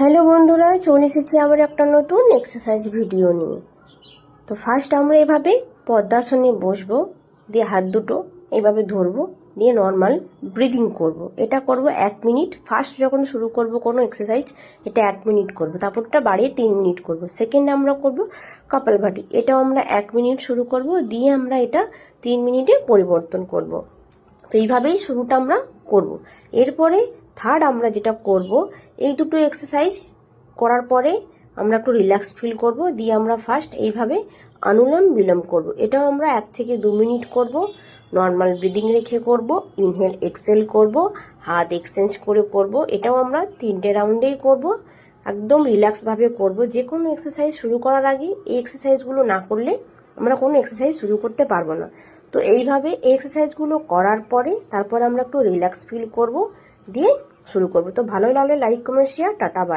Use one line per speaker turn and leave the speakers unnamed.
Hello বন্ধুরা, চলে এসেছি আবার একটা নতুন এক্সারসাইজ ভিডিও নিয়ে। তো ফার্স্ট আমরা এভাবে পদ্মাসনে বসবো, দিয়ে হাত দুটো এভাবে ধরবো, দিয়ে নর্মাল ব্রিদিং করব। এটা করব 1 মিনিট। ফার্স্ট যখন শুরু করব কোনো এক্সারসাইজ এটা 1 মিনিট করব, তারপরটা বাড়িয়ে 3 মিনিট করব। সেকেন্ড আমরা করব কপালভাতি, এটাও আমরা 1 মিনিট শুরু করব, দিয়ে আমরা এটা 3 মিনিটে পরিবর্তন করব। তো এইভাবেই শুরুটা আমরা করব। এরপরে থার্ড আমরা যেটা করব, এই দুটো এক্সারসাইজ করার পরে আমরা একটু রিল্যাক্স ফিল করব, দিয়ে আমরা ফার্স্ট এইভাবে অনুলোম বিলোম করব। এটাও আমরা 1 থেকে 2 মিনিট করব। নর্মাল ব্রিদিং রেখে করব, ইনহেল এক্সেল করব, হাত এক্সচেঞ্জ করে করব। এটাও আমরা 3টে রাউন্ডেই করব, একদম রিল্যাক্সভাবে করব। যে কোনো এক্সারসাইজ শুরু করার আগে এই এক্সারসাইজগুলো না করলে আমরা কোনো এক্সারসাইজ শুরু করতে পারবো না। তো এইভাবে এই এক্সারসাইজগুলো করার পরে তারপর আমরা একটু রিল্যাক্স ফিল করব, দিয়ে শুরু করব। তো ভালো লাগলে like comment share, tata bye.